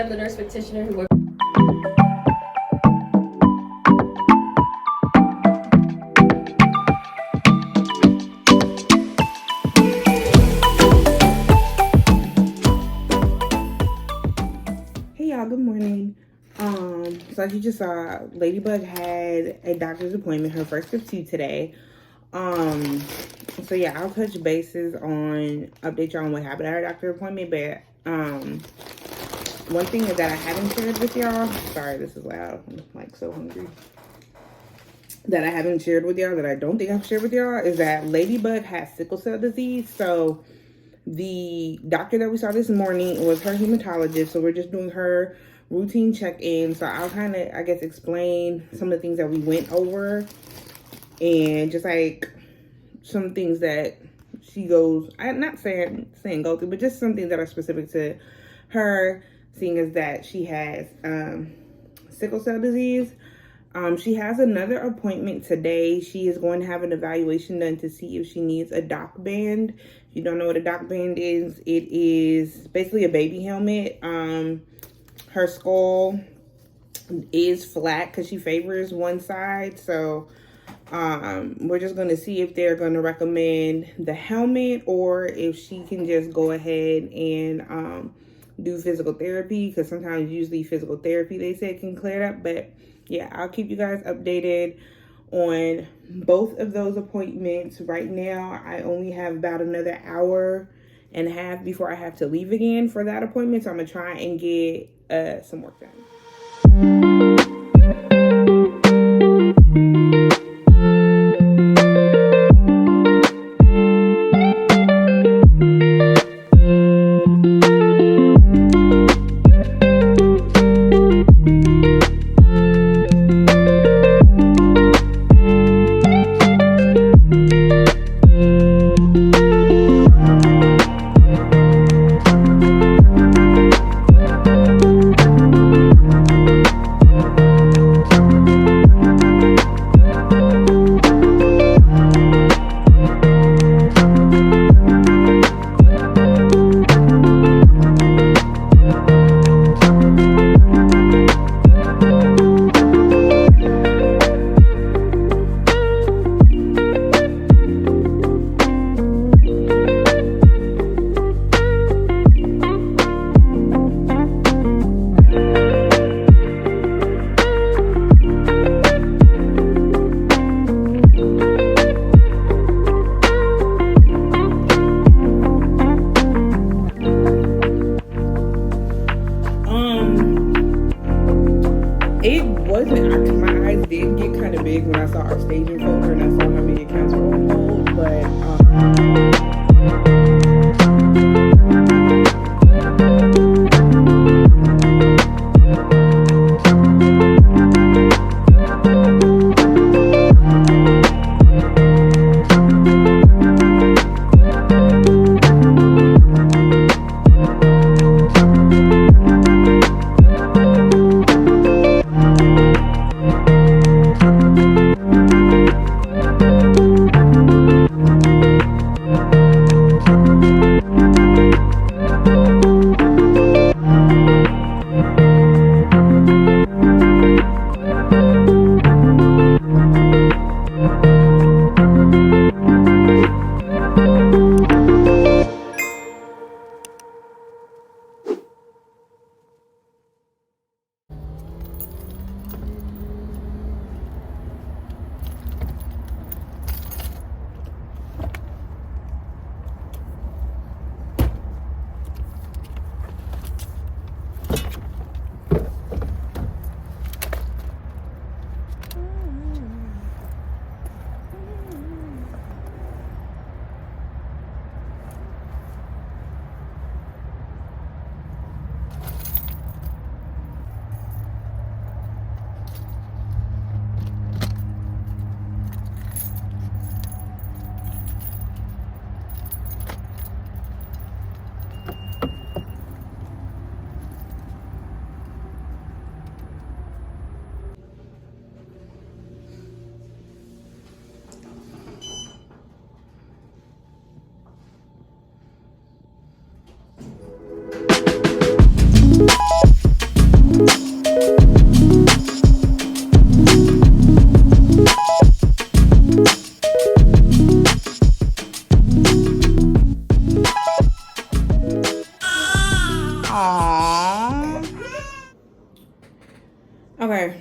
The nurse practitioner who works. Hey y'all, good morning. So as you just saw, Ladybug had a doctor's appointment, her first of two today. So yeah, I'll touch bases on update y'all on what happened at her doctor's appointment, but one thing that I haven't shared with y'all, sorry, this is loud, I'm like so hungry, that I haven't shared with y'all, that I don't think I've shared with y'all, is that Ladybug has sickle cell disease. So the doctor that we saw this morning was her hematologist, so we're just doing her routine check-in. So I'll kind of, I guess, explain some of the things that we went over, and just like some things that she goes, I'm not saying go through, but just some things that are specific to her, seeing as that she has sickle cell disease. She has another appointment today. She is going to have an evaluation done to see if she needs a doc band. If you don't know what a doc band is, it is basically a baby helmet. Her skull is flat because she favors one side. So we're just going to see if they're going to recommend the helmet or if she can just go ahead and do physical therapy, because sometimes usually physical therapy they said can clear it up. But yeah, I'll keep you guys updated on both of those appointments. Right now I only have about another hour and a half before I have to leave again for that appointment, so I'm gonna try and get some work done. It wasn't, my eyes did get kind of big when I saw our staging folder and I saw how many accounts were on hold, but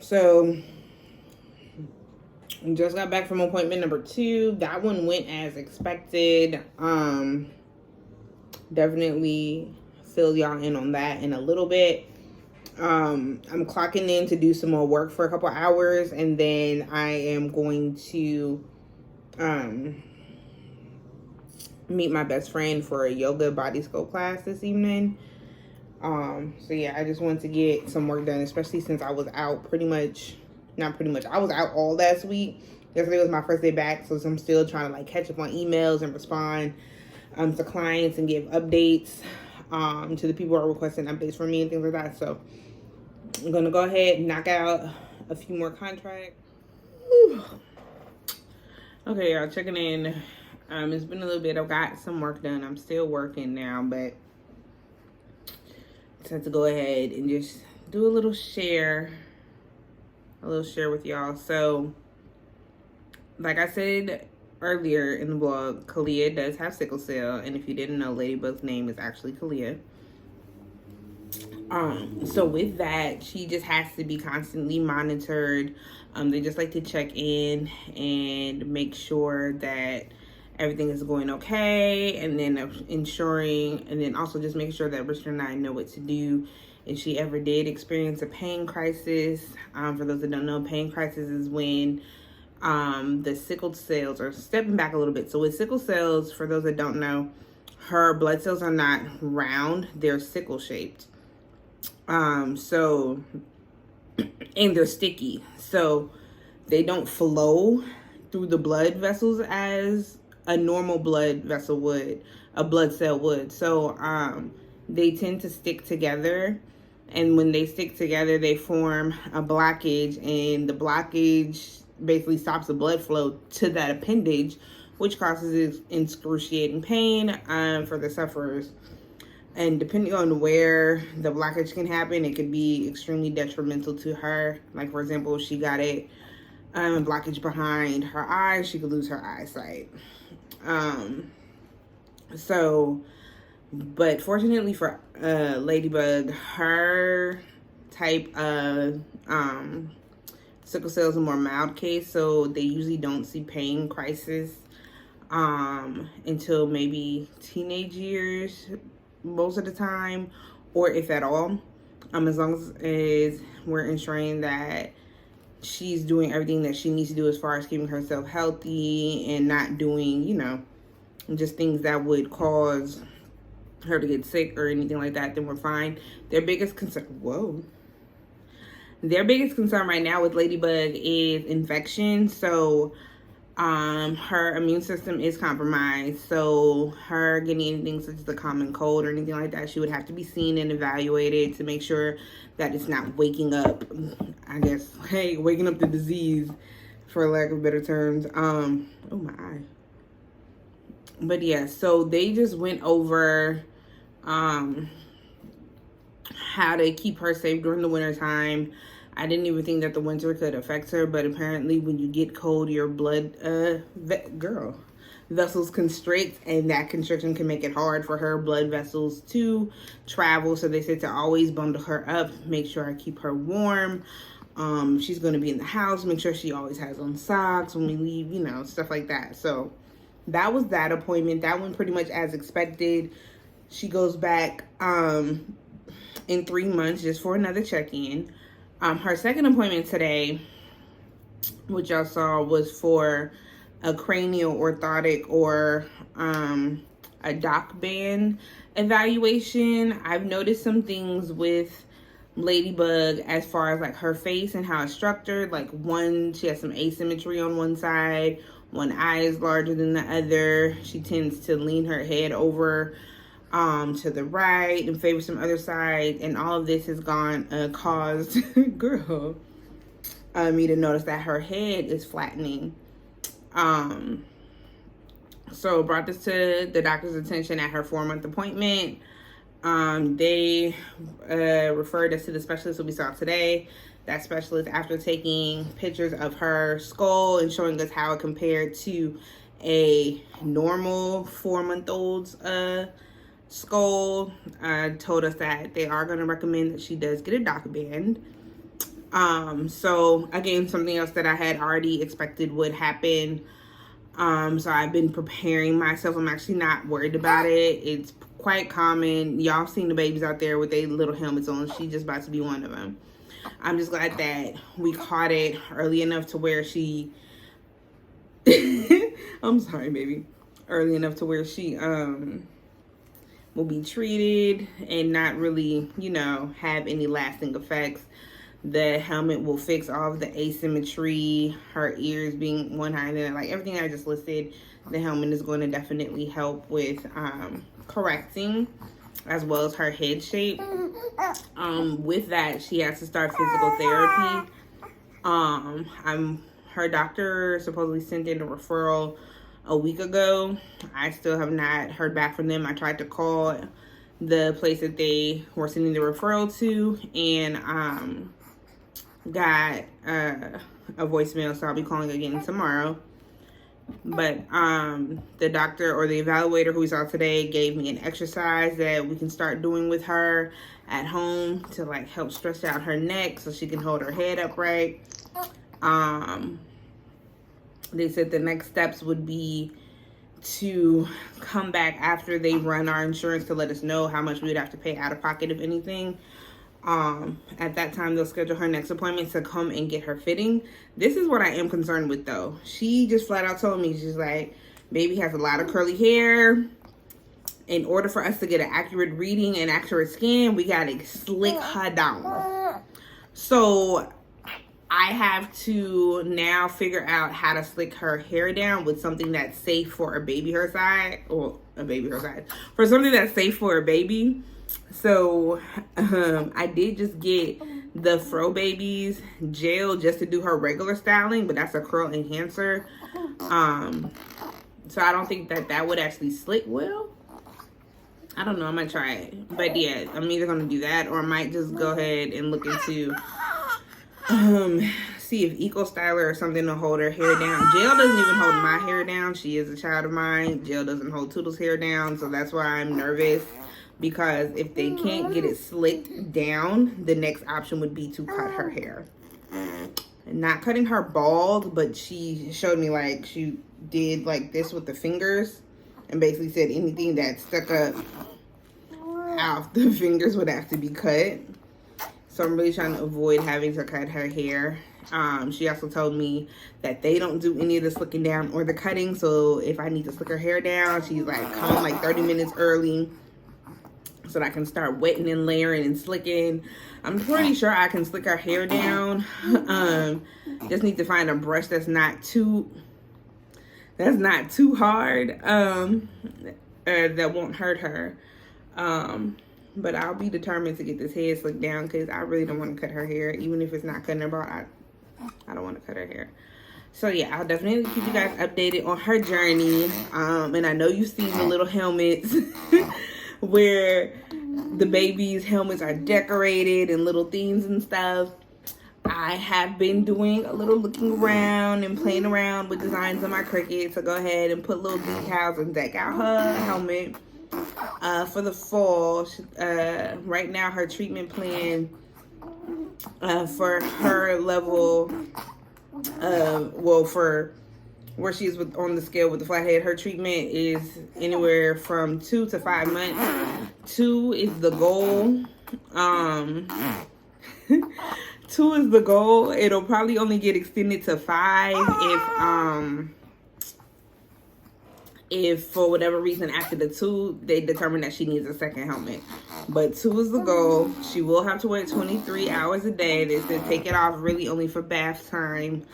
So just got back from appointment number 2. That one went as expected. Definitely fill y'all in on that in a little bit. I'm clocking in to do some more work for a couple hours, and then I am going to meet my best friend for a yoga body sculpt class this evening. So yeah, I just wanted to get some work done, especially since I was out I was out all last week. Yesterday was my first day back, so I'm still trying to like catch up on emails and respond to clients and give updates to the people who are requesting updates from me and things like that. So I'm gonna go ahead and knock out a few more contracts. Whew. Okay, y'all, checking in. It's been a little bit. I've got some work done. I'm still working now, but I had to go ahead and just do a little share with y'all. So, like I said earlier in the blog, Kalia does have sickle cell, and if you didn't know, Ladybug's name is actually Kalia. So with that, she just has to be constantly monitored. They just like to check in and make sure that everything is going okay, and then ensuring, and then also just making sure that Richard and I know what to do if she ever did experience a pain crisis. For those that don't know, pain crisis is when the sickle cells are stepping back a little bit. So with sickle cells, for those that don't know, her blood cells are not round, they're sickle shaped. So, and they're sticky, so they don't flow through the blood vessels as a normal blood vessel would, a blood cell would. So they tend to stick together, and when they stick together, they form a blockage, and the blockage basically stops the blood flow to that appendage, which causes excruciating pain for the sufferers. And depending on where the blockage can happen, it could be extremely detrimental to her. Like, for example, if she got a blockage behind her eye, she could lose her eyesight. But fortunately for Ladybug, her type of sickle cell is a more mild case, so they usually don't see pain crisis until maybe teenage years, most of the time, or if at all. As long as we're ensuring that she's doing everything that she needs to do as far as keeping herself healthy and not doing, just things that would cause her to get sick or anything like that, then we're fine. Their biggest concern right now with Ladybug is infection. So her immune system is compromised, so her getting anything such as a common cold or anything like that, she would have to be seen and evaluated to make sure that it's not waking up, waking up the disease, for lack of better terms. Oh my eye. But yeah, so they just went over how to keep her safe during the winter time. I didn't even think that the winter could affect her, but apparently when you get cold, your blood vessels constrict, and that constriction can make it hard for her blood vessels to travel. So they said to always bundle her up, make sure I keep her warm. She's going to be in the house, make sure she always has on socks when we leave, stuff like that. So that was that appointment. That went pretty much as expected. She goes back in 3 months just for another check-in. Her second appointment today, which y'all saw, was for a cranial orthotic or a dock band evaluation. I've noticed some things with Ladybug as far as like her face and how it's structured. Like she has some asymmetry on one side. One eye is larger than the other. She tends to lean her head over to the right and favor some other side, and all of this has caused me to notice that her head is flattening. So brought this to the doctor's attention at her 4-month appointment. They referred us to the specialist that we saw today. That specialist, after taking pictures of her skull and showing us how it compared to a normal 4-month-old's skull, told us that they are going to recommend that she does get a dock band. So again, something else that I had already expected would happen. So I've been preparing myself. I'm actually not worried about it. It's quite common. Y'all seen the babies out there with their little helmets on. She's just about to be one of them. I'm just glad that we caught it early enough to where she I'm sorry, baby. Early enough to where she will be treated and not really, you know, have any lasting effects. The helmet will fix all of the asymmetry, her ears being one higher than like everything I just listed. The helmet is going to definitely help with correcting, as well as her head shape. With that, she has to start physical therapy. Her doctor supposedly sent in a referral a week ago. I still have not heard back from them. I tried to call the place that they were sending the referral to, and got a voicemail, so I'll be calling again tomorrow. But the doctor or the evaluator who we saw today gave me an exercise that we can start doing with her at home to like help stretch out her neck so she can hold her head upright. They said the next steps would be to come back after they run our insurance to let us know how much we would have to pay out of pocket, if anything. At that time, they'll schedule her next appointment to come and get her fitting. This is what I am concerned with, though. She just flat out told me, she's like, baby has a lot of curly hair. In order for us to get an accurate reading and accurate scan, we gotta slick her down. So I have to now figure out how to slick her hair down with something that's safe for a baby her size, or a baby her size, for something that's safe for a baby. So I did just get the Fro Babies gel just to do her regular styling, but that's a curl enhancer. So I don't think that would actually slick well. I don't know, I might try it. But yeah, I'm either gonna do that or I might just go ahead and look into see if Eco Styler or something to hold her hair down. Gel doesn't even hold my hair down. She is a child of mine. Gel doesn't hold Toodle's hair down, so that's why I'm nervous. Because if they can't get it slicked down, the next option would be to cut her hair. Not cutting her bald, but she showed me like she did like this with the fingers and basically said anything that stuck up out the fingers would have to be cut. So I'm really trying to avoid having to cut her hair. She also told me that they don't do any of the slicking down or the cutting. So if I need to slick her hair down, she's like, come like 30 minutes early so that I can start wetting and layering and slicking. I'm pretty sure I can slick her hair down. Just need to find a brush that's not too hard, that won't hurt her. But I'll be determined to get this head slicked down because I really don't want to cut her hair. Even if it's not cutting her bald, I don't want to cut her hair. So yeah, I'll definitely keep you guys updated on her journey. And I know you've seen the little helmets where the baby's helmets are decorated and little themes and stuff. I have been doing a little looking around and playing around with designs on my Cricut to go ahead and put little decals and deck out her helmet for the fall. Right now, her treatment plan for her level, for where she is on the scale with the flathead, her treatment is anywhere from 2 to 5 months. 2 is the goal. 2 is the goal. It'll probably only get extended to 5 if for whatever reason after the 2 they determine that she needs a second helmet. But 2 is the goal. She will have to wear it 23 hours a day. They said take it off really only for bath time,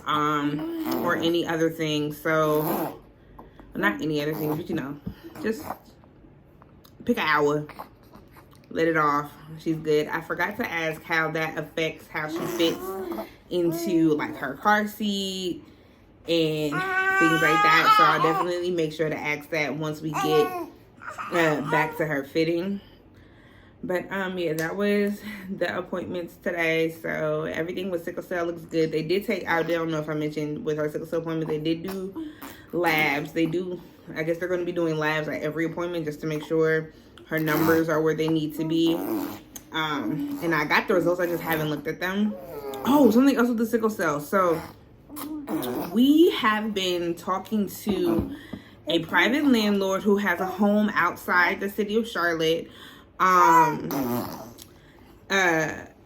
or any other thing. So not any other thing, but you know, just pick an hour, let it off. She's good. I forgot to ask how that affects how she fits into like her car seat and things like that. So I'll definitely make sure to ask that once we get back to her fitting. But yeah, that was the appointments today. So everything with Sickle Cell looks good. They did take, I don't know if I mentioned with her Sickle Cell appointment, they did do labs. They do, I guess they're going to be doing labs at every appointment just to make sure her numbers are where they need to be. And I got the results, I just haven't looked at them. Oh, something else with the sickle cell. So we have been talking to a private landlord who has a home outside the city of Charlotte.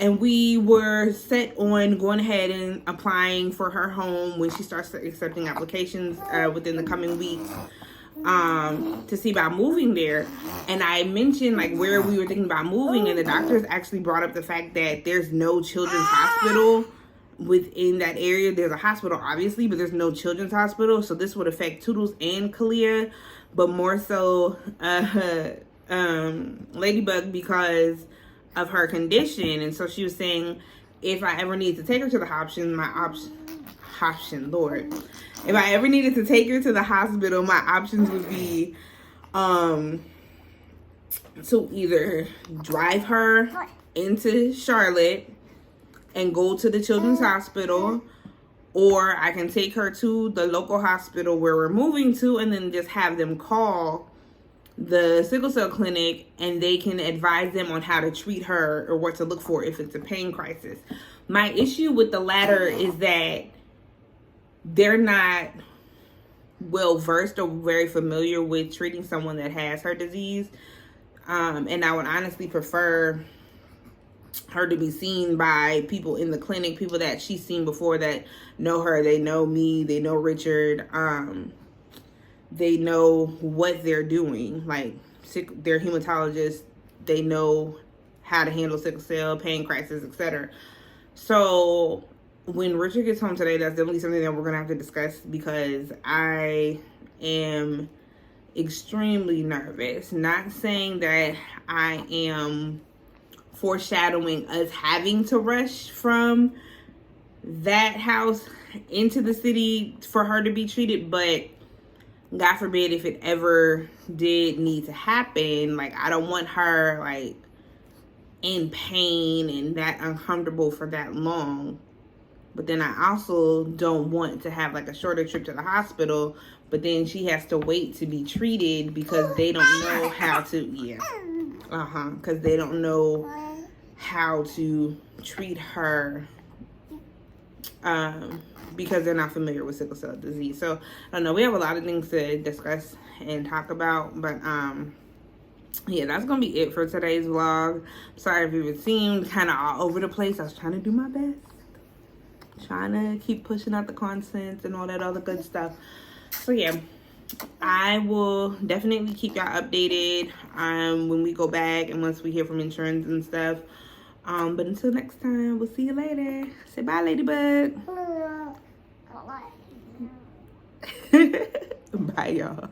And we were set on going ahead and applying for her home when she starts accepting applications within the coming weeks, to see about moving there. And I mentioned like where we were thinking about moving, and the doctors actually brought up the fact that there's no children's hospital within that area. There's a hospital obviously, but there's no children's hospital, so this would affect Toodles and Kalia, but more so Ladybug because of her condition. And so she was saying, if I ever need to take her to the if I ever needed to take her to the hospital, my options would be to either drive her into Charlotte and go to the children's hospital, or I can take her to the local hospital where we're moving to and then just have them call the sickle cell clinic and they can advise them on how to treat her or what to look for if it's a pain crisis. My issue with the latter is that they're not well versed or very familiar with treating someone that has her disease. And I would honestly prefer her to be seen by people in the clinic, people that she's seen before that know her, they know me, they know Richard, they know what they're doing. Like, they're hematologists, they know how to handle sickle cell, pain crisis, etc. So when Richard gets home today, that's definitely something that we're gonna have to discuss, because I am extremely nervous. Not saying that I am foreshadowing us having to rush from that house into the city for her to be treated, but God forbid if it ever did need to happen, like, I don't want her like in pain and that uncomfortable for that long. But then I also don't want to have like a shorter trip to the hospital, but then she has to wait to be treated because they don't know how to, because they don't know how to treat her, because they're not familiar with sickle cell disease. So I don't know, we have a lot of things to discuss and talk about, but yeah, that's gonna be it for today's vlog. Sorry if it seemed kind of all over the place. I was trying to do my best, trying to keep pushing out the content and all that other good stuff. So yeah, I will definitely keep y'all updated when we go back and once we hear from insurance and stuff. But until next time, we'll see you later. Say bye, Ladybug. Bye, y'all.